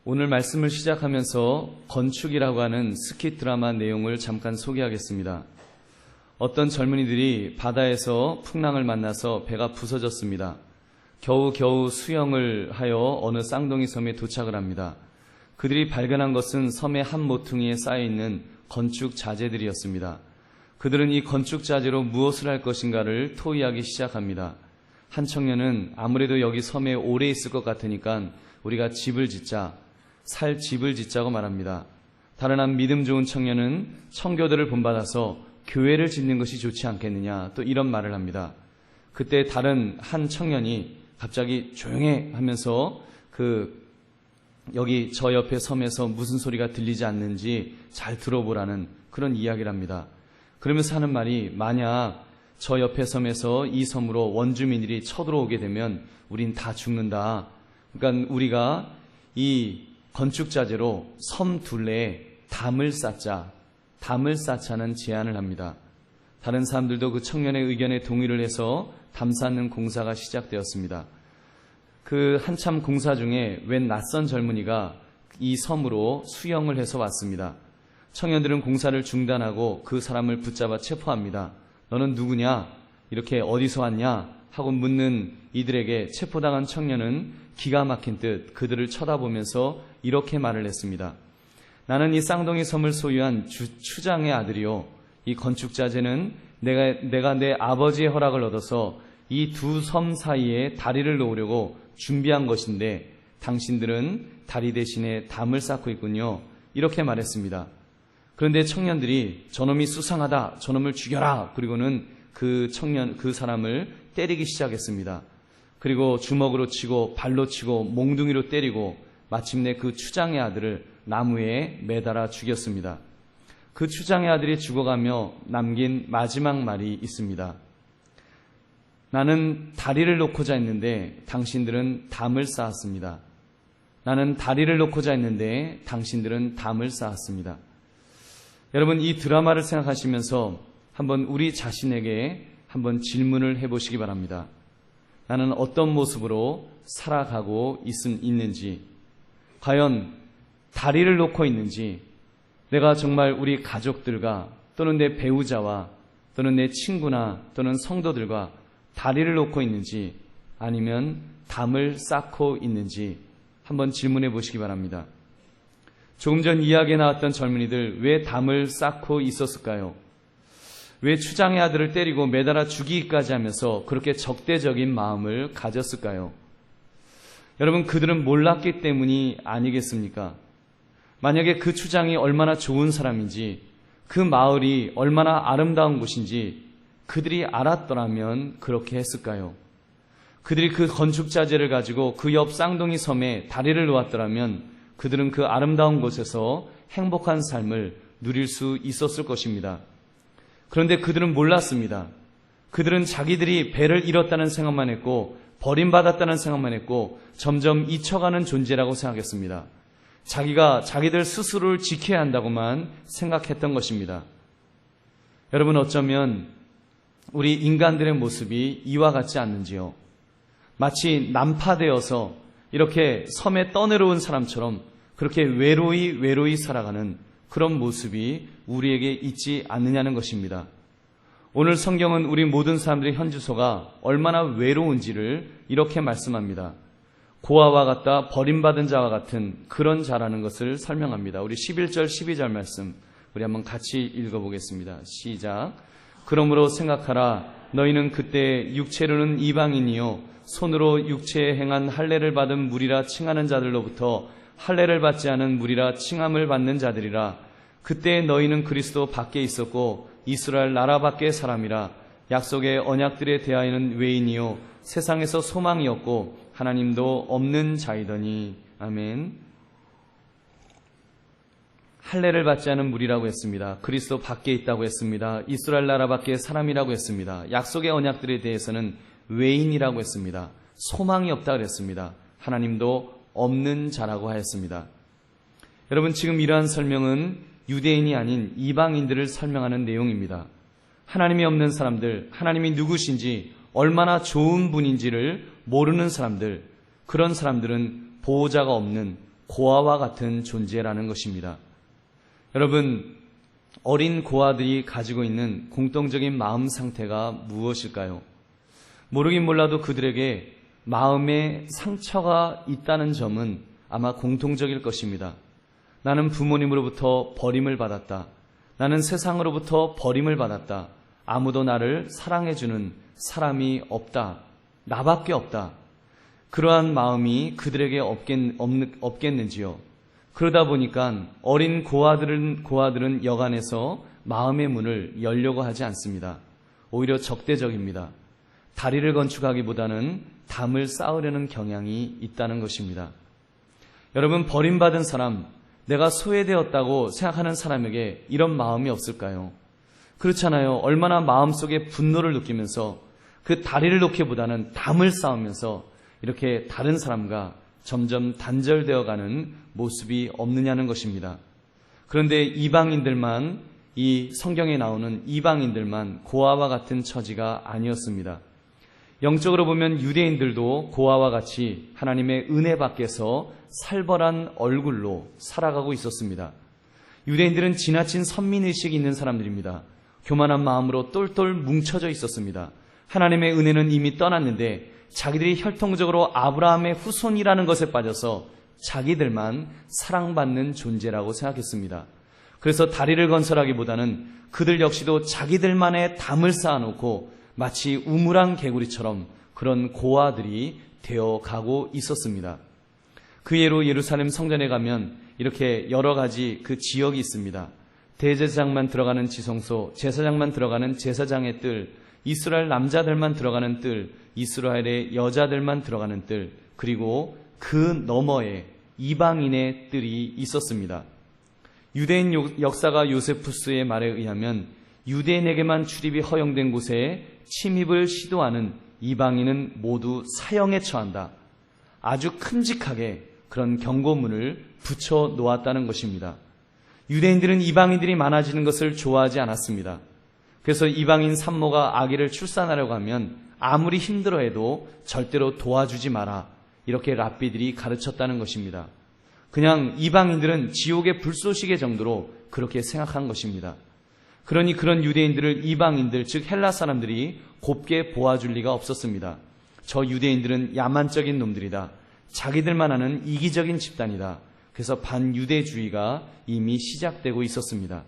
오늘 말씀을 시작하면서 건축이라고 하는 스킷 드라마 내용을 잠깐 소개하겠습니다. 어떤 젊은이들이 바다에서 풍랑을 만나서 배가 부서졌습니다. 겨우겨우 수영을 하여 어느 쌍둥이 섬에 도착을 합니다. 그들이 발견한 것은 섬의 한 모퉁이에 쌓여있는 건축 자재들이었습니다. 그들은 이 건축 자재로 무엇을 할 것인가를 토의하기 시작합니다. 한 청년은 아무래도 여기 섬에 오래 있을 것 같으니까 우리가 집을 짓자, 살 집을 짓자고 말합니다. 다른 한 믿음 좋은 청년은 청교도를 본받아서 교회를 짓는 것이 좋지 않겠느냐, 또 이런 말을 합니다. 그때 다른 한 청년이 갑자기 조용해 하면서 여기 저 옆에 섬에서 무슨 소리가 들리지 않는지 잘 들어보라는 그런 이야기를 합니다. 그러면서 하는 말이, 만약 저 옆에 섬에서 이 섬으로 원주민들이 쳐들어오게 되면 우린 다 죽는다. 그러니까 우리가 이 건축 자재로 섬 둘레에 담을 쌓자는 제안을 합니다. 다른 사람들도 그 청년의 의견에 동의를 해서 담 쌓는 공사가 시작되었습니다. 그 한참 공사 중에 웬 낯선 젊은이가 이 섬으로 수영을 해서 왔습니다. 청년들은 공사를 중단하고 그 사람을 붙잡아 체포합니다. 너는 누구냐? 이렇게 어디서 왔냐? 하고 묻는 이들에게 체포당한 청년은 기가 막힌 듯 그들을 쳐다보면서 이렇게 말을 했습니다. 나는 이 쌍둥이 섬을 소유한 추장의 아들이요, 이 건축 자재는 내가 내 아버지의 허락을 얻어서 이 두 섬 사이에 다리를 놓으려고 준비한 것인데 당신들은 다리 대신에 담을 쌓고 있군요. 이렇게 말했습니다. 그런데 청년들이 저놈이 수상하다, 저놈을 죽여라, 그리고는 그 사람을 때리기 시작했습니다. 그리고 주먹으로 치고 발로 치고 몽둥이로 때리고 마침내 그 추장의 아들을 나무에 매달아 죽였습니다. 그 추장의 아들이 죽어가며 남긴 마지막 말이 있습니다. 나는 다리를 놓고자 했는데 당신들은 담을 쌓았습니다. 나는 다리를 놓고자 했는데 당신들은 담을 쌓았습니다. 여러분, 이 드라마를 생각하시면서 한번 우리 자신에게 한번 질문을 해보시기 바랍니다. 나는 어떤 모습으로 살아가고 있는지, 과연 다리를 놓고 있는지, 내가 정말 우리 가족들과 또는 내 배우자와 또는 내 친구나 또는 성도들과 다리를 놓고 있는지, 아니면 담을 쌓고 있는지 한번 질문해 보시기 바랍니다. 조금 전 이야기에 나왔던 젊은이들, 왜 담을 쌓고 있었을까요? 왜 추장의 아들을 때리고 매달아 죽이기까지 하면서 그렇게 적대적인 마음을 가졌을까요? 여러분, 그들은 몰랐기 때문이 아니겠습니까? 만약에 그 추장이 얼마나 좋은 사람인지, 그 마을이 얼마나 아름다운 곳인지 그들이 알았더라면 그렇게 했을까요? 그들이 그 건축 자재를 가지고 그 옆 쌍둥이 섬에 다리를 놓았더라면 그들은 그 아름다운 곳에서 행복한 삶을 누릴 수 있었을 것입니다. 그런데 그들은 몰랐습니다. 그들은 자기들이 배를 잃었다는 생각만 했고 버림받았다는 생각만 했고 점점 잊혀가는 존재라고 생각했습니다. 자기들 스스로를 지켜야 한다고만 생각했던 것입니다. 여러분, 어쩌면 우리 인간들의 모습이 이와 같지 않는지요? 마치 난파되어서 이렇게 섬에 떠내려온 사람처럼 그렇게 외로이 살아가는 그런 모습이 우리에게 있지 않느냐는 것입니다. 오늘 성경은 우리 모든 사람들의 현주소가 얼마나 외로운지를 이렇게 말씀합니다. 고아와 같다, 버림받은 자와 같은 그런 자라는 것을 설명합니다. 우리 11절 12절 말씀 우리 한번 같이 읽어보겠습니다. 시작. 그러므로 생각하라. 너희는 그때 육체로는 이방인이요 손으로 육체에 행한 할례를 받은 무리라 칭하는 자들로부터 할례를 받지 않은 무리라 칭함을 받는 자들이라. 그때 너희는 그리스도 밖에 있었고 이스라엘 나라 밖의 사람이라. 약속의 언약들에 대하여는 외인이요 세상에서 소망이 없고 하나님도 없는 자이더니. 아멘. 할례를 받지 않은 무리라고 했습니다. 그리스도 밖에 있다고 했습니다. 이스라엘 나라 밖의 사람이라고 했습니다. 약속의 언약들에 대해서는 외인이라고 했습니다. 소망이 없다고 했습니다. 하나님도 없는 자라고 하였습니다. 여러분, 지금 이러한 설명은 유대인이 아닌 이방인들을 설명하는 내용입니다. 하나님이 없는 사람들, 하나님이 누구신지 얼마나 좋은 분인지를 모르는 사람들, 그런 사람들은 보호자가 없는 고아와 같은 존재라는 것입니다. 여러분, 어린 고아들이 가지고 있는 공통적인 마음 상태가 무엇일까요? 모르긴 몰라도 그들에게 마음에 상처가 있다는 점은 아마 공통적일 것입니다. 나는 부모님으로부터 버림을 받았다. 나는 세상으로부터 버림을 받았다. 아무도 나를 사랑해주는 사람이 없다. 나밖에 없다. 그러한 마음이 그들에게 없겠는지요. 그러다 보니까 어린 고아들은 여간해서 마음의 문을 열려고 하지 않습니다. 오히려 적대적입니다. 다리를 건축하기보다는 담을 쌓으려는 경향이 있다는 것입니다. 여러분, 버림받은 사람, 내가 소외되었다고 생각하는 사람에게 이런 마음이 없을까요? 그렇잖아요. 얼마나 마음속에 분노를 느끼면서 그 다리를 놓기보다는 담을 쌓으면서 이렇게 다른 사람과 점점 단절되어가는 모습이 없느냐는 것입니다. 그런데 이방인들만, 이 성경에 나오는 이방인들만 고아와 같은 처지가 아니었습니다. 영적으로 보면 유대인들도 고아와 같이 하나님의 은혜 밖에서 살벌한 얼굴로 살아가고 있었습니다. 유대인들은 지나친 선민의식이 있는 사람들입니다. 교만한 마음으로 똘똘 뭉쳐져 있었습니다. 하나님의 은혜는 이미 떠났는데 자기들이 혈통적으로 아브라함의 후손이라는 것에 빠져서 자기들만 사랑받는 존재라고 생각했습니다. 그래서 다리를 건설하기보다는 그들 역시도 자기들만의 담을 쌓아놓고 마치 우물안 개구리처럼 그런 고아들이 되어가고 있었습니다. 그 예로 예루살렘 성전에 가면 이렇게 여러 가지 그 지역이 있습니다. 대제사장만 들어가는 지성소, 제사장만 들어가는 제사장의 뜰, 이스라엘 남자들만 들어가는 뜰, 이스라엘의 여자들만 들어가는 뜰, 그리고 그 너머에 이방인의 뜰이 있었습니다. 유대인 역사가 요세푸스의 말에 의하면 유대인에게만 출입이 허용된 곳에 침입을 시도하는 이방인은 모두 사형에 처한다. 아주 큼직하게 그런 경고문을 붙여 놓았다는 것입니다. 유대인들은 이방인들이 많아지는 것을 좋아하지 않았습니다. 그래서 이방인 산모가 아기를 출산하려고 하면 아무리 힘들어해도 절대로 도와주지 마라. 이렇게 랍비들이 가르쳤다는 것입니다. 그냥 이방인들은 지옥의 불쏘시개 정도로 그렇게 생각한 것입니다. 그러니 그런 유대인들을 이방인들, 즉 헬라 사람들이 곱게 보아줄 리가 없었습니다. 저 유대인들은 야만적인 놈들이다. 자기들만 아는 이기적인 집단이다. 그래서 반유대주의가 이미 시작되고 있었습니다.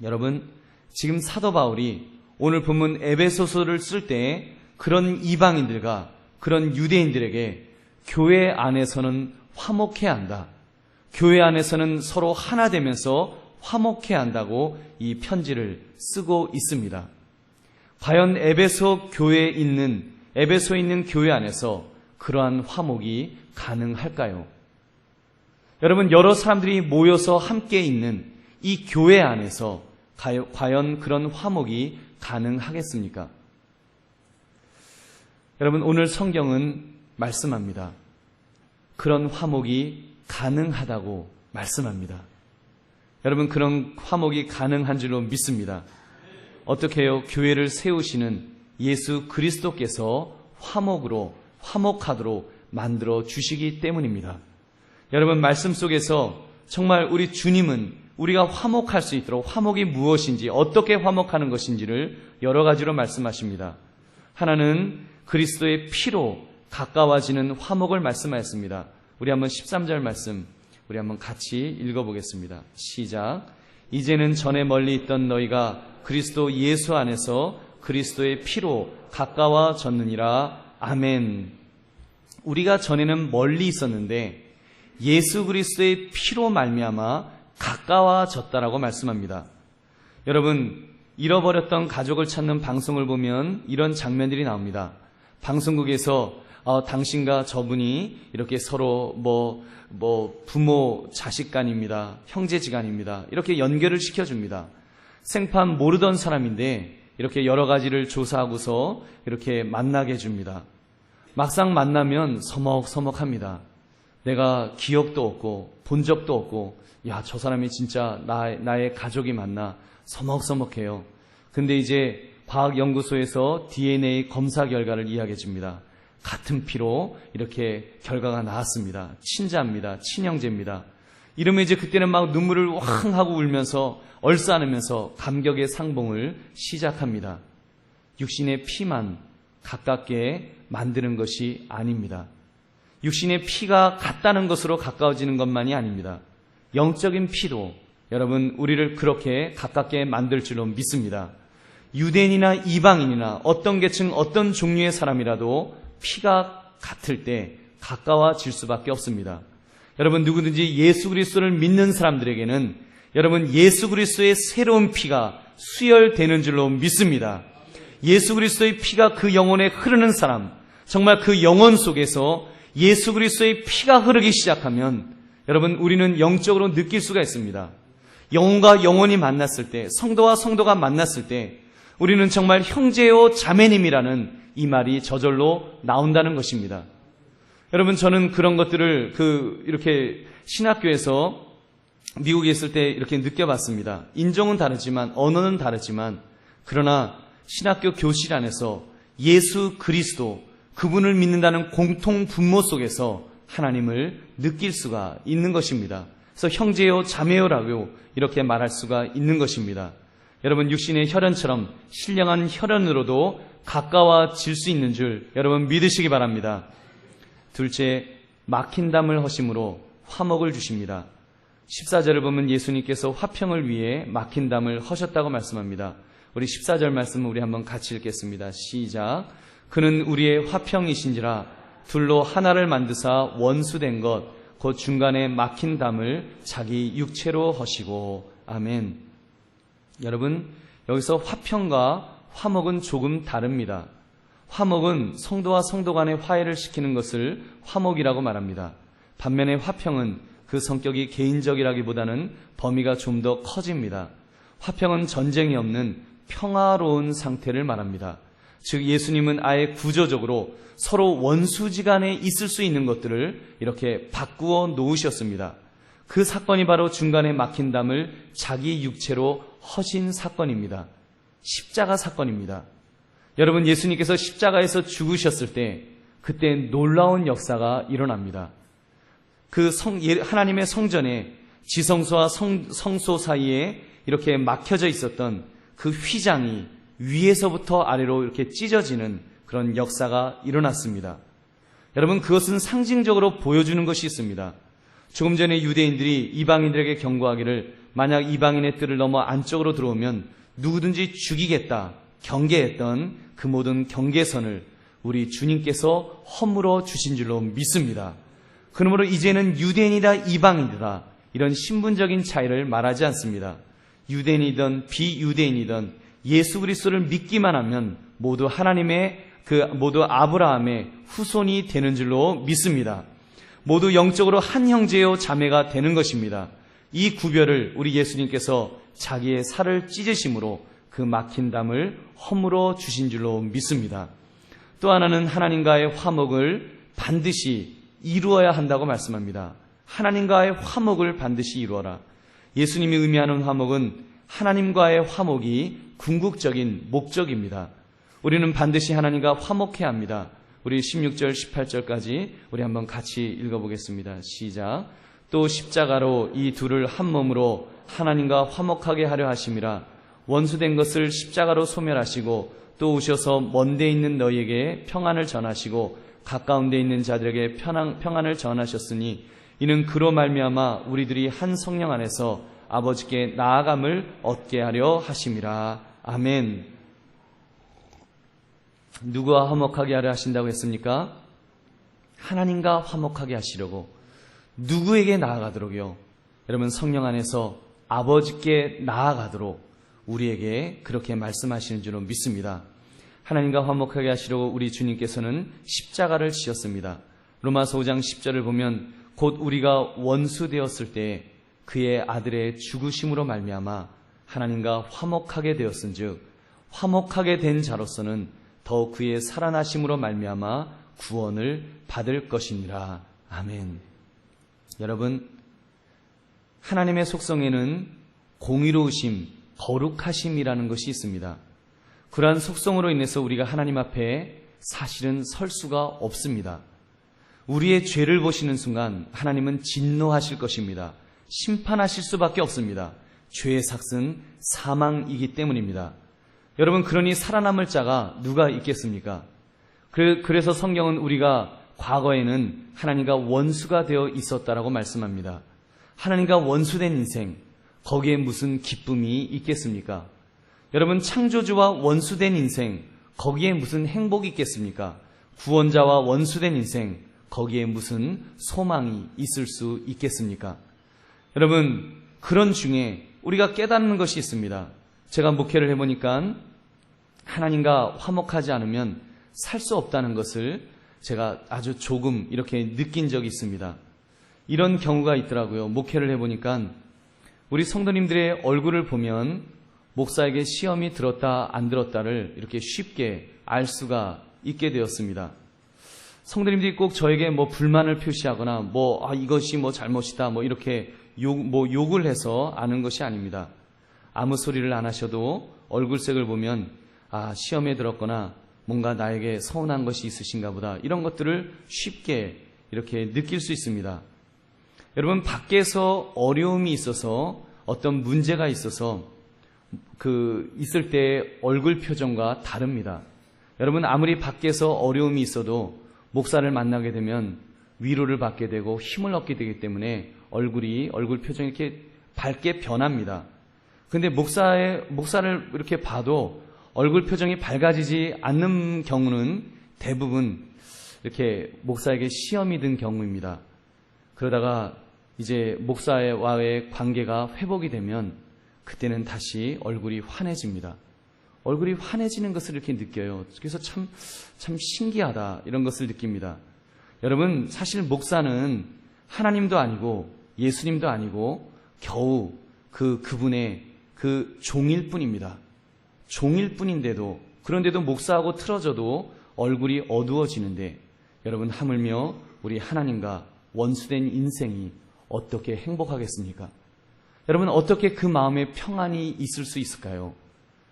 여러분, 지금 사도 바울이 오늘 본문 에베소서를 쓸 때 그런 이방인들과 그런 유대인들에게 교회 안에서는 화목해야 한다. 교회 안에서는 서로 하나 되면서 화목해야 한다고 이 편지를 쓰고 있습니다. 과연 에베소에 있는 교회 안에서 그러한 화목이 가능할까요? 여러분, 여러 사람들이 모여서 함께 있는 이 교회 안에서 과연 그런 화목이 가능하겠습니까? 여러분, 오늘 성경은 말씀합니다. 그런 화목이 가능하다고 말씀합니다. 여러분, 그런 화목이 가능한 줄로 믿습니다. 어떻게 해요? 교회를 세우시는 예수 그리스도께서 화목하도록 만들어 주시기 때문입니다. 여러분, 말씀 속에서 정말 우리 주님은 우리가 화목할 수 있도록 화목이 무엇인지, 어떻게 화목하는 것인지를 여러 가지로 말씀하십니다. 하나는 그리스도의 피로 가까워지는 화목을 말씀하였습니다. 우리 한번 13절 말씀 우리 한번 같이 읽어보겠습니다. 시작. 이제는 전에 멀리 있던 너희가 그리스도 예수 안에서 그리스도의 피로 가까워졌느니라. 아멘. 우리가 전에는 멀리 있었는데 예수 그리스도의 피로 말미암아 가까워졌다라고 말씀합니다. 여러분, 잃어버렸던 가족을 찾는 방송을 보면 이런 장면들이 나옵니다. 방송국에서 당신과 저분이 이렇게 서로 부모 자식 간입니다. 형제지간입니다. 이렇게 연결을 시켜줍니다. 생판 모르던 사람인데 이렇게 여러 가지를 조사하고서 이렇게 만나게 해줍니다. 막상 만나면 서먹서먹합니다. 내가 기억도 없고 본 적도 없고, 야, 저 사람이 진짜 나의 가족이 맞나 서먹서먹해요. 근데 이제 과학연구소에서 DNA 검사 결과를 이야기해 줍니다. 같은 피로 이렇게 결과가 나왔습니다. 친자입니다. 친형제입니다. 이러면 이제 그때는 막 눈물을 왕 하고 울면서 얼싸안으면서 감격의 상봉을 시작합니다. 육신의 피만 가깝게 만드는 것이 아닙니다. 육신의 피가 같다는 것으로 가까워지는 것만이 아닙니다. 영적인 피도 여러분 우리를 그렇게 가깝게 만들 줄로 믿습니다. 유대인이나 이방인이나 어떤 계층 어떤 종류의 사람이라도 피가 같을 때 가까워질 수밖에 없습니다. 여러분 누구든지 예수 그리스도를 믿는 사람들에게는 여러분 예수 그리스도의 새로운 피가 수혈되는 줄로 믿습니다. 예수 그리스도의 피가 그 영혼에 흐르는 사람, 정말 그 영혼 속에서 예수 그리스도의 피가 흐르기 시작하면 여러분 우리는 영적으로 느낄 수가 있습니다. 영혼과 영혼이 만났을 때, 성도와 성도가 만났을 때 우리는 정말 형제요 자매님이라는 이 말이 저절로 나온다는 것입니다. 여러분 저는 그런 것들을 이렇게 신학교에서 미국에 있을 때 이렇게 느껴봤습니다. 인종은 다르지만 언어는 다르지만 그러나 신학교 교실 안에서 예수 그리스도 그분을 믿는다는 공통 분모 속에서 하나님을 느낄 수가 있는 것입니다. 그래서 형제요 자매요라고 이렇게 말할 수가 있는 것입니다. 여러분 육신의 혈연처럼 신령한 혈연으로도 가까워질 수 있는 줄 여러분 믿으시기 바랍니다. 둘째, 막힌 담을 허심으로 화목을 주십니다. 14절을 보면 예수님께서 화평을 위해 막힌 담을 허셨다고 말씀합니다. 우리 14절 말씀을 우리 한번 같이 읽겠습니다. 시작. 그는 우리의 화평이신지라 둘로 하나를 만드사 원수된 것 곧 중간에 막힌 담을 자기 육체로 허시고. 아멘. 여러분 여기서 화평과 화목은 조금 다릅니다. 화목은 성도와 성도 간의 화해를 시키는 것을 화목이라고 말합니다. 반면에 화평은 그 성격이 개인적이라기보다는 범위가 좀 더 커집니다. 화평은 전쟁이 없는 평화로운 상태를 말합니다. 즉 예수님은 아예 구조적으로 서로 원수지간에 있을 수 있는 것들을 이렇게 바꾸어 놓으셨습니다. 그 사건이 바로 중간에 막힌 담을 자기 육체로 허신 사건입니다. 십자가 사건입니다. 여러분 예수님께서 십자가에서 죽으셨을 때 그때 놀라운 역사가 일어납니다. 하나님의 성전에 지성소와 성소 사이에 이렇게 막혀져 있었던 그 휘장이 위에서부터 아래로 이렇게 찢어지는 그런 역사가 일어났습니다. 여러분 그것은 상징적으로 보여주는 것이 있습니다. 조금 전에 유대인들이 이방인들에게 경고하기를 만약 이방인의 뜰을 넘어 안쪽으로 들어오면 누구든지 죽이겠다 경계했던 그 모든 경계선을 우리 주님께서 허물어 주신 줄로 믿습니다. 그러므로 이제는 유대인이다 이방인이다 이런 신분적인 차이를 말하지 않습니다. 유대인이든 비유대인이든 예수 그리스도를 믿기만 하면 모두 모두 아브라함의 후손이 되는 줄로 믿습니다. 모두 영적으로 한 형제요 자매가 되는 것입니다. 이 구별을 우리 예수님께서 자기의 살을 찢으심으로 그 막힌 담을 허물어 주신 줄로 믿습니다. 또 하나는 하나님과의 화목을 반드시 이루어야 한다고 말씀합니다. 하나님과의 화목을 반드시 이루어라. 예수님이 의미하는 화목은 하나님과의 화목이 궁극적인 목적입니다. 우리는 반드시 하나님과 화목해야 합니다. 우리 16절 18절까지 우리 한번 같이 읽어보겠습니다. 시작. 또 십자가로 이 둘을 한 몸으로 하나님과 화목하게 하려 하심이라. 원수된 것을 십자가로 소멸하시고 또 오셔서 먼데 있는 너희에게 평안을 전하시고 가까운 데 있는 자들에게 평안을 전하셨으니 이는 그로 말미암아 우리들이 한 성령 안에서 아버지께 나아감을 얻게 하려 하심이라. 아멘. 누구와 화목하게 하려 하신다고 했습니까? 하나님과 화목하게 하시려고. 누구에게 나아가도록요? 여러분 성령 안에서 아버지께 나아가도록 우리에게 그렇게 말씀하시는 줄로 믿습니다. 하나님과 화목하게 하시려고 우리 주님께서는 십자가를 지었습니다. 로마서 5장 10절을 보면 곧 우리가 원수 되었을 때 그의 아들의 죽으심으로 말미암아 하나님과 화목하게 되었은즉 화목하게 된 자로서는 더욱 그의 살아나심으로 말미암아 구원을 받을 것이니라. 아멘. 여러분 하나님의 속성에는 공의로우심, 거룩하심이라는 것이 있습니다. 그러한 속성으로 인해서 우리가 하나님 앞에 사실은 설 수가 없습니다. 우리의 죄를 보시는 순간 하나님은 진노하실 것입니다. 심판하실 수밖에 없습니다. 죄의 삭은 사망이기 때문입니다. 여러분, 그러니 살아남을 자가 누가 있겠습니까? 그래서 성경은 우리가 과거에는 하나님과 원수가 되어 있었다라고 말씀합니다. 하나님과 원수된 인생, 거기에 무슨 기쁨이 있겠습니까? 여러분, 창조주와 원수된 인생, 거기에 무슨 행복이 있겠습니까? 구원자와 원수된 인생, 거기에 무슨 소망이 있을 수 있겠습니까? 여러분, 그런 중에 우리가 깨닫는 것이 있습니다. 제가 목회를 해보니까 하나님과 화목하지 않으면 살 수 없다는 것을 제가 아주 조금 이렇게 느낀 적이 있습니다. 이런 경우가 있더라고요. 목회를 해보니까 우리 성도님들의 얼굴을 보면 목사에게 시험이 들었다 안 들었다를 이렇게 쉽게 알 수가 있게 되었습니다. 성도님들이 꼭 저에게 불만을 표시하거나 이것이 잘못이다 이렇게 욕을 해서 아는 것이 아닙니다. 아무 소리를 안 하셔도 얼굴색을 보면 시험에 들었거나 뭔가 나에게 서운한 것이 있으신가 보다, 이런 것들을 쉽게 이렇게 느낄 수 있습니다. 여러분, 밖에서 어려움이 있어서 어떤 문제가 있어서 있을 때 얼굴 표정과 다릅니다. 여러분, 아무리 밖에서 어려움이 있어도 목사를 만나게 되면 위로를 받게 되고 힘을 얻게 되기 때문에 얼굴 표정이 이렇게 밝게 변합니다. 근데 목사를 이렇게 봐도 얼굴 표정이 밝아지지 않는 경우는 대부분 이렇게 목사에게 시험이 든 경우입니다. 그러다가 이제 목사와의 관계가 회복이 되면 그때는 다시 얼굴이 환해집니다. 얼굴이 환해지는 것을 이렇게 느껴요. 그래서 참 신기하다, 이런 것을 느낍니다. 여러분, 사실 목사는 하나님도 아니고 예수님도 아니고 겨우 그분의 종일 뿐입니다. 종일 뿐인데도, 그런데도 목사하고 틀어져도 얼굴이 어두워지는데, 여러분, 하물며 우리 하나님과 원수된 인생이 어떻게 행복하겠습니까? 여러분, 어떻게 그 마음에 평안이 있을 수 있을까요?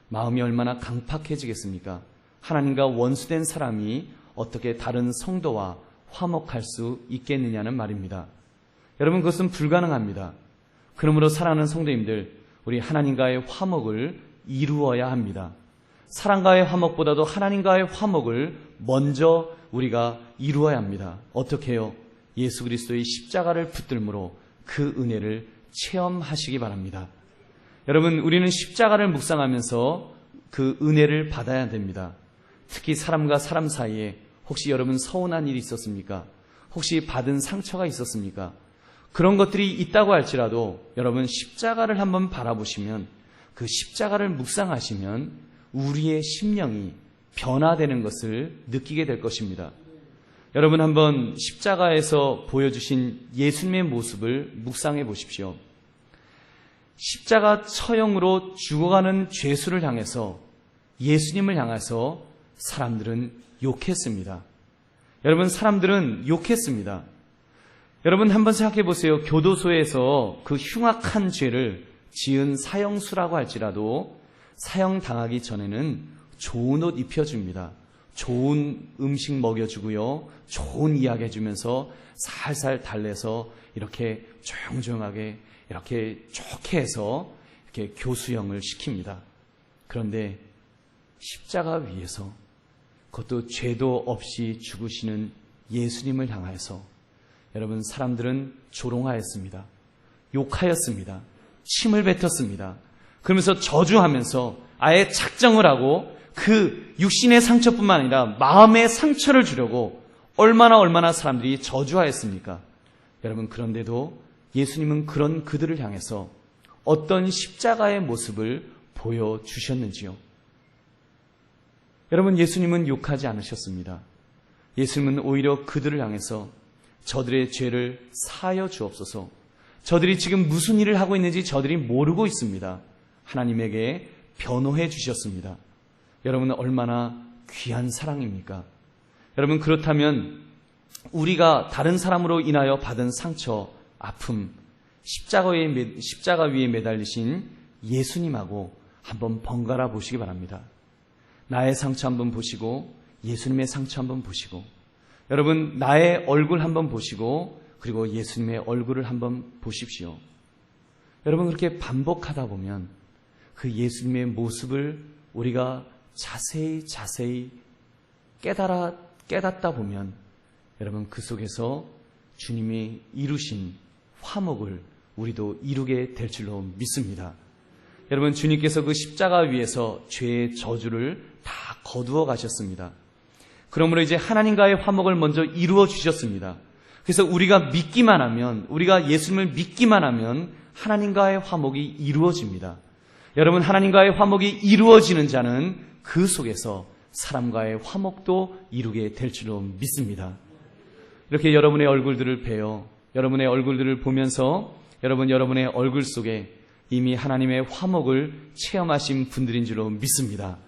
마음이 얼마나 강팍해지겠습니까? 하나님과 원수된 사람이 어떻게 다른 성도와 화목할 수 있겠느냐는 말입니다. 여러분, 그것은 불가능합니다. 그러므로 사랑하는 성도님들, 우리 하나님과의 화목을 이루어야 합니다. 사람과의 화목보다도 하나님과의 화목을 먼저 우리가 이루어야 합니다. 어떻게 해요? 예수 그리스도의 십자가를 붙들므로 그 은혜를 체험하시기 바랍니다. 여러분, 우리는 십자가를 묵상하면서 그 은혜를 받아야 됩니다. 특히 사람과 사람 사이에 혹시 여러분 서운한 일이 있었습니까? 혹시 받은 상처가 있었습니까? 그런 것들이 있다고 할지라도 여러분, 십자가를 한번 바라보시면, 그 십자가를 묵상하시면 우리의 심령이 변화되는 것을 느끼게 될 것입니다. 여러분, 한번 십자가에서 보여주신 예수님의 모습을 묵상해 보십시오. 십자가 처형으로 죽어가는 죄수를 향해서, 예수님을 향해서 사람들은 욕했습니다. 여러분, 사람들은 욕했습니다. 여러분, 한번 생각해 보세요. 교도소에서 그 흉악한 죄를 지은 사형수라고 할지라도 사형당하기 전에는 좋은 옷 입혀줍니다. 좋은 음식 먹여주고요, 좋은 이야기 해주면서 살살 달래서 이렇게 조용조용하게 이렇게 좋게 해서 이렇게 교수형을 시킵니다. 그런데 십자가 위에서, 그것도 죄도 없이 죽으시는 예수님을 향해서 여러분, 사람들은 조롱하였습니다. 욕하였습니다. 침을 뱉었습니다. 그러면서 저주하면서 아예 작정을 하고 그 육신의 상처뿐만 아니라 마음의 상처를 주려고 얼마나 사람들이 저주하였습니까? 여러분, 그런데도 예수님은 그런 그들을 향해서 어떤 십자가의 모습을 보여주셨는지요? 여러분, 예수님은 욕하지 않으셨습니다. 예수님은 오히려 그들을 향해서 저들의 죄를 사하여 주옵소서, 저들이 지금 무슨 일을 하고 있는지 저들이 모르고 있습니다, 하나님에게 변호해 주셨습니다. 여러분, 얼마나 귀한 사랑입니까? 여러분, 그렇다면 우리가 다른 사람으로 인하여 받은 상처, 아픔, 십자가 위에 매달리신 예수님하고 한번 번갈아 보시기 바랍니다. 나의 상처 한번 보시고 예수님의 상처 한번 보시고, 여러분 나의 얼굴 한번 보시고, 그리고 예수님의 얼굴을 한번 보십시오. 여러분 그렇게 반복하다 보면 그 예수님의 모습을 우리가 자세히 깨닫다 보면 여러분 그 속에서 주님이 이루신 화목을 우리도 이루게 될 줄로 믿습니다. 여러분 주님께서 그 십자가 위에서 죄의 저주를 다 거두어 가셨습니다. 그러므로 이제 하나님과의 화목을 먼저 이루어 주셨습니다. 그래서 우리가 믿기만 하면, 우리가 예수님을 믿기만 하면 하나님과의 화목이 이루어집니다. 여러분 하나님과의 화목이 이루어지는 자는 그 속에서 사람과의 화목도 이루게 될 줄로 믿습니다. 이렇게 여러분의 얼굴들을 뵈어 여러분의 얼굴들을 보면서 여러분의 얼굴 속에 이미 하나님의 화목을 체험하신 분들인 줄로 믿습니다.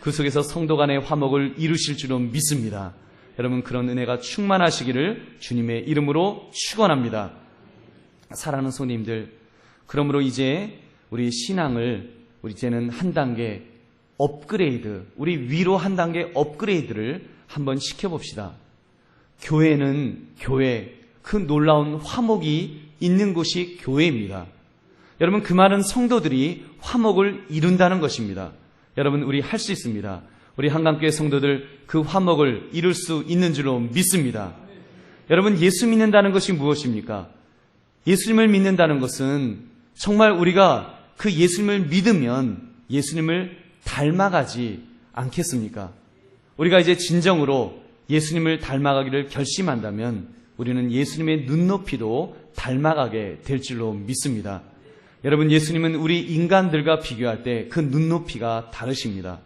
그 속에서 성도 간의 화목을 이루실 줄로 믿습니다. 여러분 그런 은혜가 충만하시기를 주님의 이름으로 축원합니다. 사랑하는 손님들, 그러므로 이제 우리 신앙을 이제는 한 단계 업그레이드, 우리 위로 한 단계 업그레이드를 한번 시켜봅시다. 교회는 교회, 그 놀라운 화목이 있는 곳이 교회입니다. 여러분 그 많은 성도들이 화목을 이룬다는 것입니다. 여러분 우리 할 수 있습니다. 우리 한강교회 성도들 그 화목을 이룰 수 있는 줄로 믿습니다. 여러분 예수 믿는다는 것이 무엇입니까? 예수님을 믿는다는 것은 정말 우리가 그 예수님을 믿으면 예수님을 닮아가지 않겠습니까? 우리가 이제 진정으로 예수님을 닮아가기를 결심한다면 우리는 예수님의 눈높이도 닮아가게 될 줄로 믿습니다. 여러분 예수님은 우리 인간들과 비교할 때 그 눈높이가 다르십니다.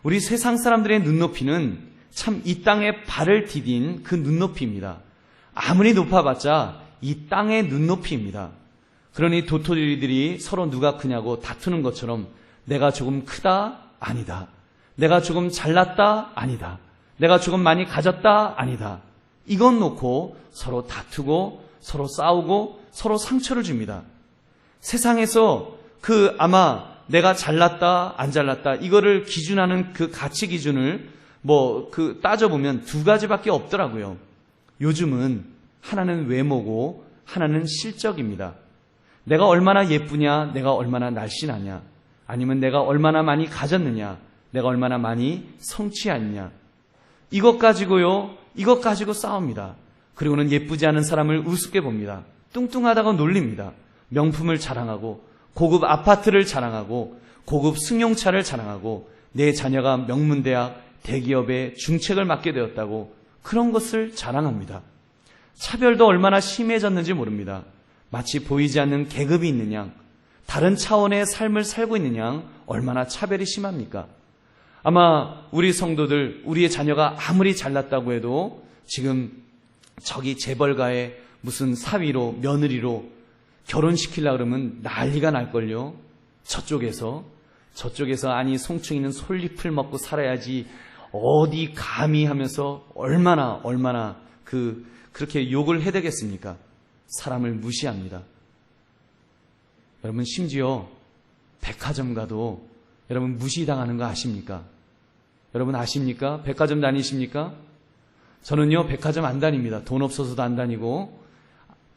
우리 세상 사람들의 눈높이는 참 이 땅에 발을 디딘 그 눈높이입니다. 아무리 높아봤자 이 땅의 눈높이입니다. 그러니 도토리들이 서로 누가 크냐고 다투는 것처럼 내가 조금 크다? 아니다. 내가 조금 잘났다? 아니다. 내가 조금 많이 가졌다? 아니다. 이건 놓고 서로 다투고 서로 싸우고 서로 상처를 줍니다. 세상에서 아마 내가 잘났다, 안 잘났다, 이거를 기준하는 그 가치 기준을 따져보면 두 가지밖에 없더라고요. 요즘은 하나는 외모고 하나는 실적입니다. 내가 얼마나 예쁘냐, 내가 얼마나 날씬하냐, 아니면 내가 얼마나 많이 가졌느냐, 내가 얼마나 많이 성취했냐. 이것 가지고 싸웁니다. 그리고는 예쁘지 않은 사람을 우습게 봅니다. 뚱뚱하다고 놀립니다. 명품을 자랑하고 고급 아파트를 자랑하고 고급 승용차를 자랑하고 내 자녀가 명문대학 대기업의 중책을 맡게 되었다고 그런 것을 자랑합니다. 차별도 얼마나 심해졌는지 모릅니다. 마치 보이지 않는 계급이 있는 양, 다른 차원의 삶을 살고 있는 양 얼마나 차별이 심합니까? 아마 우리 성도들, 우리의 자녀가 아무리 잘났다고 해도 지금 저기 재벌가의 무슨 사위로, 며느리로 결혼시키려고 그러면 난리가 날걸요. 저쪽에서 아니 송충이는 솔잎을 먹고 살아야지 어디 감히 하면서 얼마나 그렇게 욕을 해대겠습니까? 사람을 무시합니다. 여러분 심지어 백화점 가도 여러분 무시당하는 거 아십니까? 여러분 아십니까? 백화점 다니십니까? 저는요 백화점 안 다닙니다. 돈 없어서도 안 다니고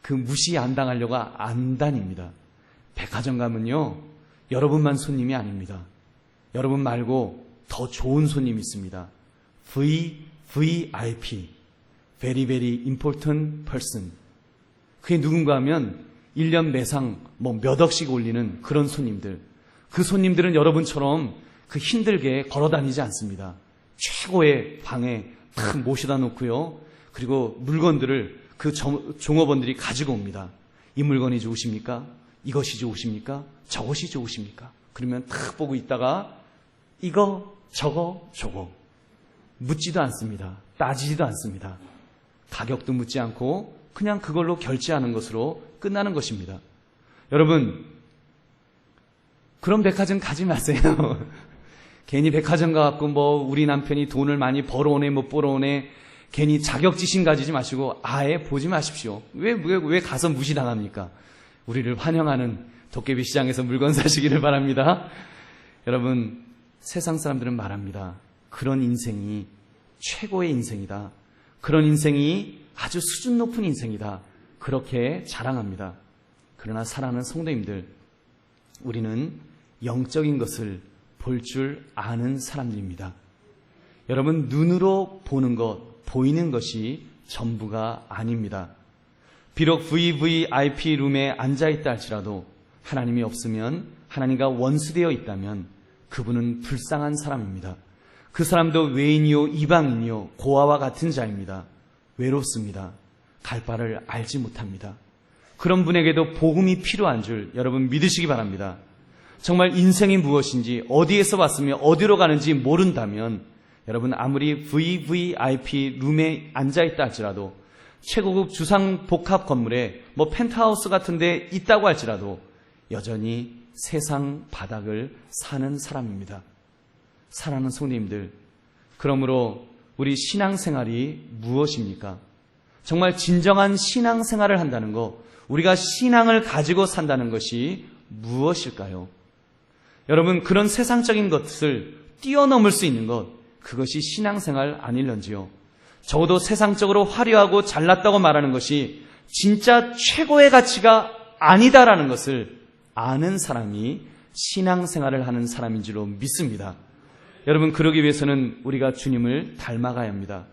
그 무시 안 당하려고 안 다닙니다. 백화점 가면요 여러분만 손님이 아닙니다. 여러분 말고 더 좋은 손님이 있습니다. VIP, Very Very Important Person. 그게 누군가 하면 1년 매상 몇 억씩 올리는 그런 손님들. 그 손님들은 여러분처럼 그 힘들게 걸어 다니지 않습니다. 최고의 방에 탁 모셔다 놓고요. 그리고 물건들을 그 종업원들이 가지고 옵니다. 이 물건이 좋으십니까? 이것이 좋으십니까? 저것이 좋으십니까? 그러면 탁 보고 있다가 이거, 저거 묻지도 않습니다. 따지지도 않습니다. 가격도 묻지 않고 그냥 그걸로 결제하는 것으로 끝나는 것입니다. 여러분 그런 백화점 가지 마세요. 괜히 백화점 가갖고 우리 남편이 돈을 많이 벌어오네 못 벌어오네 괜히 자격지심 가지지 마시고 아예 보지 마십시오. 왜 가서 무시당합니까? 우리를 환영하는 도깨비 시장에서 물건 사시기를 바랍니다. 여러분 세상 사람들은 말합니다. 그런 인생이 최고의 인생이다. 그런 인생이 아주 수준 높은 인생이다. 그렇게 자랑합니다. 그러나 사랑하는 성도님들, 우리는 영적인 것을 볼 줄 아는 사람들입니다. 여러분, 눈으로 보는 것, 보이는 것이 전부가 아닙니다. 비록 VVIP 룸에 앉아있다 할지라도 하나님이 없으면, 하나님과 원수되어 있다면 그분은 불쌍한 사람입니다. 그 사람도 외인이요 이방인이요 고아와 같은 자입니다. 외롭습니다. 갈 바를 알지 못합니다. 그런 분에게도 복음이 필요한 줄 여러분 믿으시기 바랍니다. 정말 인생이 무엇인지, 어디에서 왔으며 어디로 가는지 모른다면 여러분 아무리 VVIP 룸에 앉아있다 할지라도, 최고급 주상 복합 건물에 펜트하우스 같은 데 있다고 할지라도 여전히 세상 바닥을 사는 사람입니다. 사랑하는 성도님들, 그러므로 우리 신앙생활이 무엇입니까? 정말 진정한 신앙생활을 한다는 것, 우리가 신앙을 가지고 산다는 것이 무엇일까요? 여러분, 그런 세상적인 것을 뛰어넘을 수 있는 것, 그것이 신앙생활 아닐런지요? 적어도 세상적으로 화려하고 잘났다고 말하는 것이 진짜 최고의 가치가 아니다라는 것을 아는 사람이 신앙생활을 하는 사람인 줄로 믿습니다. 여러분, 그러기 위해서는 우리가 주님을 닮아가야 합니다.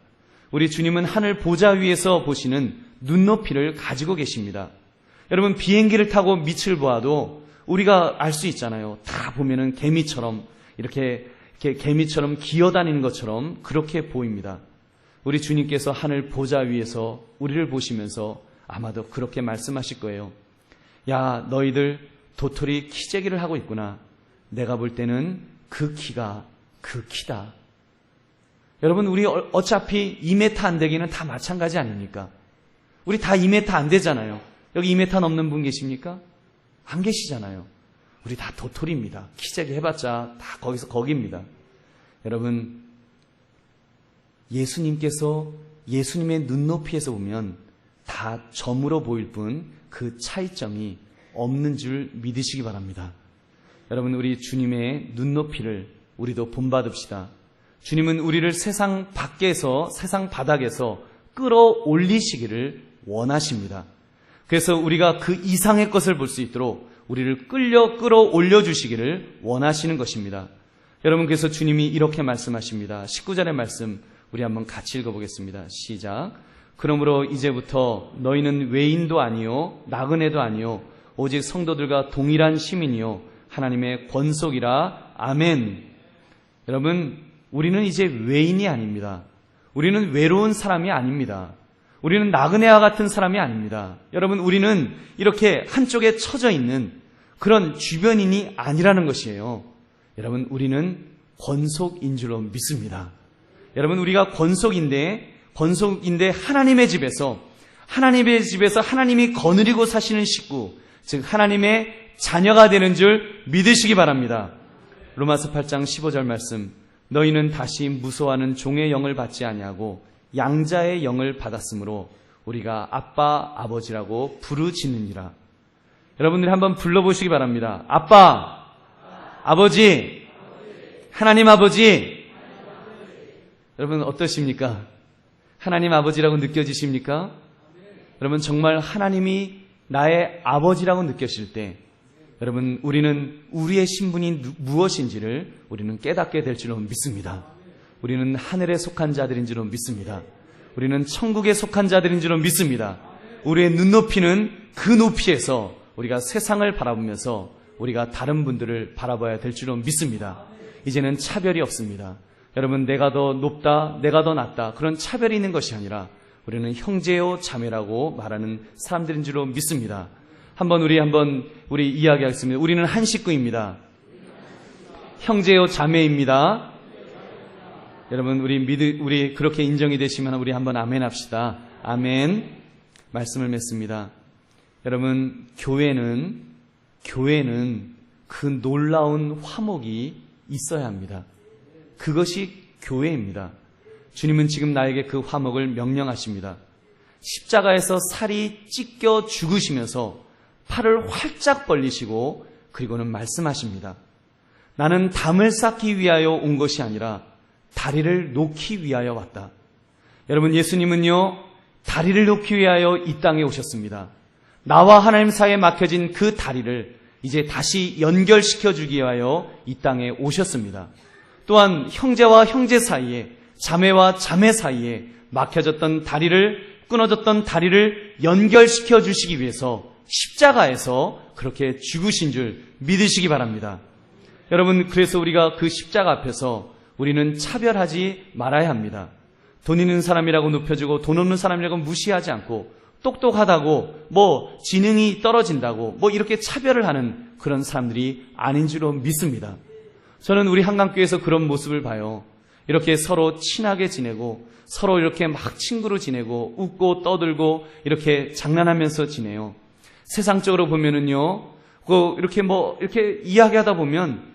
우리 주님은 하늘 보좌 위에서 보시는 눈높이를 가지고 계십니다. 여러분, 비행기를 타고 밑을 보아도 우리가 알 수 있잖아요. 다 보면은 개미처럼 이렇게 개미처럼 기어다니는 것처럼 그렇게 보입니다. 우리 주님께서 하늘 보좌 위에서 우리를 보시면서 아마도 그렇게 말씀하실 거예요. 야, 너희들 도토리 키재기를 하고 있구나. 내가 볼 때는 그 키가 그 키다. 여러분, 우리 어차피 2m 안 되기는 다 마찬가지 아닙니까? 우리 다 2m 안 되잖아요. 여기 2m 넘는 분 계십니까? 안 계시잖아요. 우리 다 도토리입니다. 키재기 해봤자 다 거기서 거기입니다. 여러분, 예수님께서 예수님의 눈높이에서 보면 다 점으로 보일 뿐 그 차이점이 없는 줄 믿으시기 바랍니다. 여러분, 우리 주님의 눈높이를 우리도 본받읍시다. 주님은 우리를 세상 밖에서, 세상 바닥에서 끌어올리시기를 원하십니다. 그래서 우리가 그 이상의 것을 볼 수 있도록 우리를 끌어올려 주시기를 원하시는 것입니다. 여러분, 그래서 주님이 이렇게 말씀하십니다. 19절의 말씀 우리 한번 같이 읽어보겠습니다. 시작. 그러므로 이제부터 너희는 외인도 아니요 나그네도 아니요 오직 성도들과 동일한 시민이요 하나님의 권속이라. 아멘. 여러분, 우리는 이제 외인이 아닙니다. 우리는 외로운 사람이 아닙니다. 우리는 나그네와 같은 사람이 아닙니다. 여러분, 우리는 이렇게 한쪽에 처져 있는 그런 주변인이 아니라는 것이에요. 여러분, 우리는 권속인 줄로 믿습니다. 여러분, 우리가 권속인데 하나님의 집에서 하나님이 거느리고 사시는 식구, 즉 하나님의 자녀가 되는 줄 믿으시기 바랍니다. 로마서 8장 15절 말씀, 너희는 다시 무소하는 종의 영을 받지 아니하고 양자의 영을 받았으므로 우리가 아빠 아버지라고 부르짖느니라. 여러분들이 한번 불러보시기 바랍니다. 아빠, 아버지, 하나님 아버지. 여러분 어떠십니까? 하나님 아버지라고 느껴지십니까? 여러분, 정말 하나님이 나의 아버지라고 느껴질 때 여러분, 우리는 우리의 신분이 무엇인지를 우리는 깨닫게 될 줄로 믿습니다. 우리는 하늘에 속한 자들인 줄로 믿습니다. 우리는 천국에 속한 자들인 줄로 믿습니다. 우리의 눈높이는 그 높이에서 우리가 세상을 바라보면서 우리가 다른 분들을 바라봐야 될 줄로 믿습니다. 이제는 차별이 없습니다. 여러분, 내가 더 높다, 내가 더 낮다, 그런 차별이 있는 것이 아니라 우리는 형제요 자매라고 말하는 사람들인 줄로 믿습니다. 우리 이야기하겠습니다. 우리는 한 식구입니다. 형제요 자매입니다. 여러분, 우리 그렇게 인정이 되시면 우리 한번 아멘 합시다. 아멘. 말씀을 맺습니다. 여러분, 교회는 그 놀라운 화목이 있어야 합니다. 그것이 교회입니다. 주님은 지금 나에게 그 화목을 명령하십니다. 십자가에서 살이 찢겨 죽으시면서 팔을 활짝 벌리시고 그리고는 말씀하십니다. 나는 담을 쌓기 위하여 온 것이 아니라 다리를 놓기 위하여 왔다. 여러분, 예수님은요, 다리를 놓기 위하여 이 땅에 오셨습니다. 나와 하나님 사이에 막혀진 그 다리를 이제 다시 연결시켜주기 위하여 이 땅에 오셨습니다. 또한 형제와 형제 사이에, 자매와 자매 사이에 막혀졌던 다리를, 끊어졌던 다리를 연결시켜 주시기 위해서 십자가에서 그렇게 죽으신 줄 믿으시기 바랍니다. 여러분, 그래서 우리가 그 십자가 앞에서 우리는 차별하지 말아야 합니다. 돈 있는 사람이라고 높여주고 돈 없는 사람이라고 무시하지 않고, 똑똑하다고 지능이 떨어진다고 이렇게 차별을 하는 그런 사람들이 아닌 줄로 믿습니다. 저는 우리 한강교회에서 그런 모습을 봐요. 이렇게 서로 친하게 지내고 서로 이렇게 막 친구로 지내고 웃고 떠들고 이렇게 장난하면서 지내요. 세상적으로 보면은요, 이렇게 이렇게 이야기하다 보면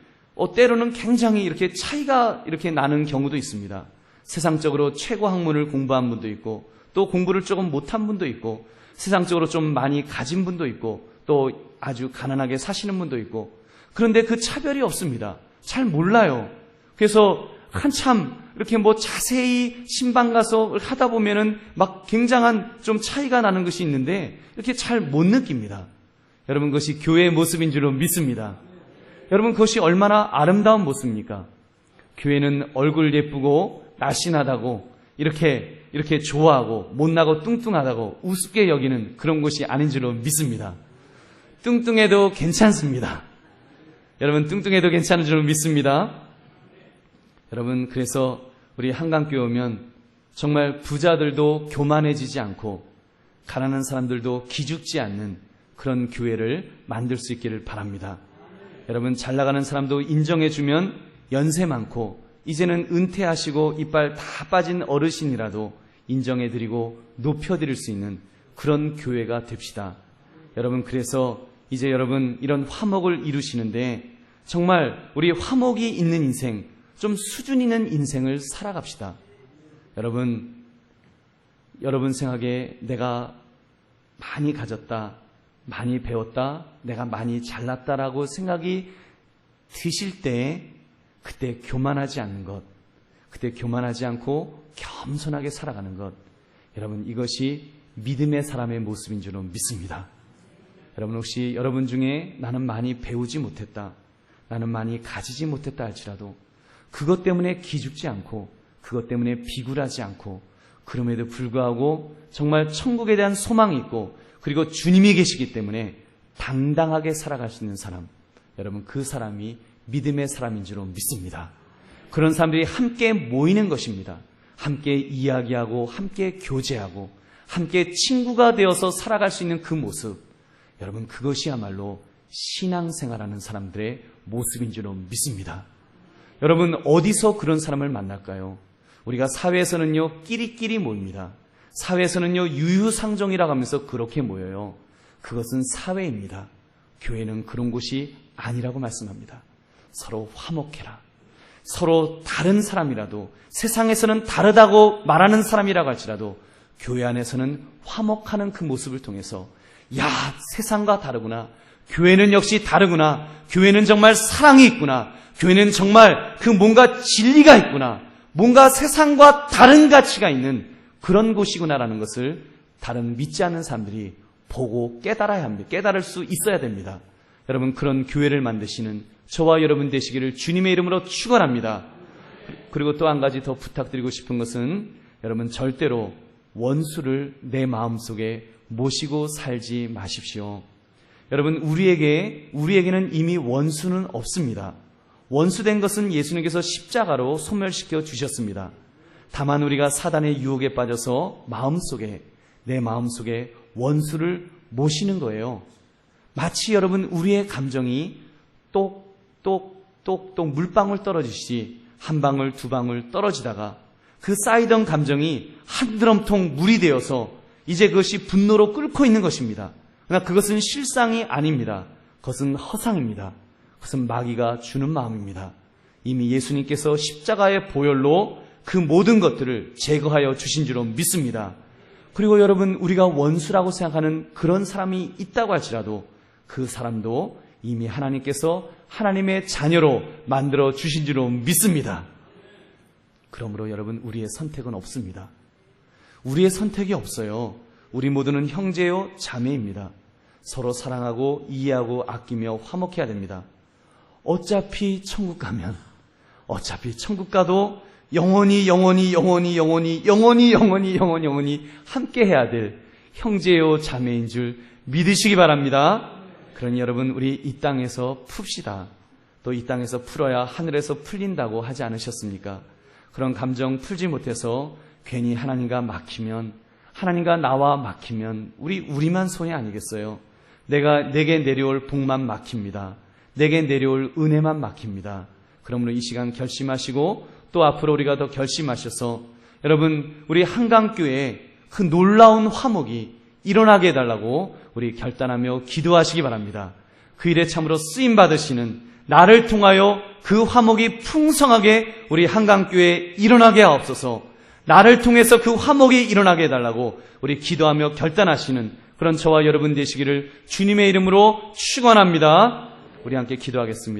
때로는 굉장히 이렇게 차이가 이렇게 나는 경우도 있습니다. 세상적으로 최고 학문을 공부한 분도 있고, 또 공부를 조금 못한 분도 있고, 세상적으로 좀 많이 가진 분도 있고, 또 아주 가난하게 사시는 분도 있고, 그런데 그 차별이 없습니다. 잘 몰라요. 그래서 한참 이렇게 자세히 신방 가서 하다 보면은 막 굉장한 좀 차이가 나는 것이 있는데 이렇게 잘 못 느낍니다. 여러분, 그것이 교회의 모습인 줄로 믿습니다. 여러분, 그것이 얼마나 아름다운 모습입니까? 교회는 얼굴 예쁘고 날씬하다고 이렇게 좋아하고 못나고 뚱뚱하다고 우습게 여기는 그런 곳이 아닌 줄로 믿습니다. 뚱뚱해도 괜찮습니다. 여러분, 뚱뚱해도 괜찮은 줄로 믿습니다. 여러분, 그래서 우리 한강교회 오면 정말 부자들도 교만해지지 않고 가난한 사람들도 기죽지 않는 그런 교회를 만들 수 있기를 바랍니다. 여러분, 잘 나가는 사람도 인정해주면 연세 많고 이제는 은퇴하시고 이빨 다 빠진 어르신이라도 인정해드리고 높여드릴 수 있는 그런 교회가 됩시다. 여러분, 그래서 이제 여러분 이런 화목을 이루시는데 정말 우리 화목이 있는 인생, 좀 수준 있는 인생을 살아갑시다. 여러분 생각에 내가 많이 가졌다, 많이 배웠다, 내가 많이 잘났다라고 생각이 드실 때 그때 교만하지 않는 것, 그때 교만하지 않고 겸손하게 살아가는 것, 여러분, 이것이 믿음의 사람의 모습인 줄로 믿습니다. 여러분, 혹시 여러분 중에 나는 많이 배우지 못했다, 나는 많이 가지지 못했다 할지라도 그것 때문에 기죽지 않고 그것 때문에 비굴하지 않고 그럼에도 불구하고 정말 천국에 대한 소망이 있고 그리고 주님이 계시기 때문에 당당하게 살아갈 수 있는 사람, 여러분, 그 사람이 믿음의 사람인 줄로 믿습니다. 그런 사람들이 함께 모이는 것입니다. 함께 이야기하고 함께 교제하고 함께 친구가 되어서 살아갈 수 있는 그 모습, 여러분, 그것이야말로 신앙생활하는 사람들의 모습인 줄로 믿습니다. 여러분, 어디서 그런 사람을 만날까요? 우리가 사회에서는요, 끼리끼리 모입니다. 사회에서는요, 유유상종이라고 하면서 그렇게 모여요. 그것은 사회입니다. 교회는 그런 곳이 아니라고 말씀합니다. 서로 화목해라. 서로 다른 사람이라도, 세상에서는 다르다고 말하는 사람이라고 할지라도 교회 안에서는 화목하는 그 모습을 통해서, 야, 세상과 다르구나, 교회는 역시 다르구나, 교회는 정말 사랑이 있구나, 교회는 정말 그 뭔가 진리가 있구나, 뭔가 세상과 다른 가치가 있는 그런 곳이구나라는 것을 다른 믿지 않는 사람들이 보고 깨달아야 합니다. 깨달을 수 있어야 됩니다. 여러분, 그런 교회를 만드시는 저와 여러분 되시기를 주님의 이름으로 축원합니다. 그리고 또 한 가지 더 부탁드리고 싶은 것은, 여러분, 절대로 원수를 내 마음속에 모시고 살지 마십시오. 여러분, 우리에게는 이미 원수는 없습니다. 원수된 것은 예수님께서 십자가로 소멸시켜 주셨습니다. 다만 우리가 사단의 유혹에 빠져서 내 마음속에 원수를 모시는 거예요. 마치 여러분, 우리의 감정이 똑똑똑똑 물방울 떨어지듯이 한 방울 두 방울 떨어지다가 그 쌓이던 감정이 한 드럼통 물이 되어서 이제 그것이 분노로 끓고 있는 것입니다. 그러나 그것은 실상이 아닙니다. 그것은 허상입니다. 그것은 마귀가 주는 마음입니다. 이미 예수님께서 십자가의 보혈로 그 모든 것들을 제거하여 주신 줄로 믿습니다. 그리고 여러분, 우리가 원수라고 생각하는 그런 사람이 있다고 할지라도 그 사람도 이미 하나님께서 하나님의 자녀로 만들어 주신 줄로 믿습니다. 그러므로 여러분, 우리의 선택은 없습니다. 우리의 선택이 없어요. 우리 모두는 형제요 자매입니다. 서로 사랑하고 이해하고 아끼며 화목해야 됩니다. 어차피 천국 가면, 어차피 천국 가도 영원히 함께 해야 될 형제요 자매인 줄 믿으시기 바랍니다. 그러니 여러분, 우리 이 땅에서 풉시다. 또 이 땅에서 풀어야 하늘에서 풀린다고 하지 않으셨습니까? 그런 감정 풀지 못해서 괜히 하나님과 막히면, 하나님과 나와 막히면 우리만 손해 아니겠어요? 내게 내려올 복만 막힙니다. 내게 내려올 은혜만 막힙니다. 그러므로 이 시간 결심하시고 또 앞으로 우리가 더 결심하셔서 여러분, 우리 한강교회에 그 놀라운 화목이 일어나게 해달라고 우리 결단하며 기도하시기 바랍니다. 그 일에 참으로 쓰임받으시는 나를 통하여 그 화목이 풍성하게 우리 한강교회에 일어나게 하옵소서. 나를 통해서 그 화목이 일어나게 해달라고 우리 기도하며 결단하시는 그런 저와 여러분 되시기를 주님의 이름으로 축원합니다. 우리 함께 기도하겠습니다.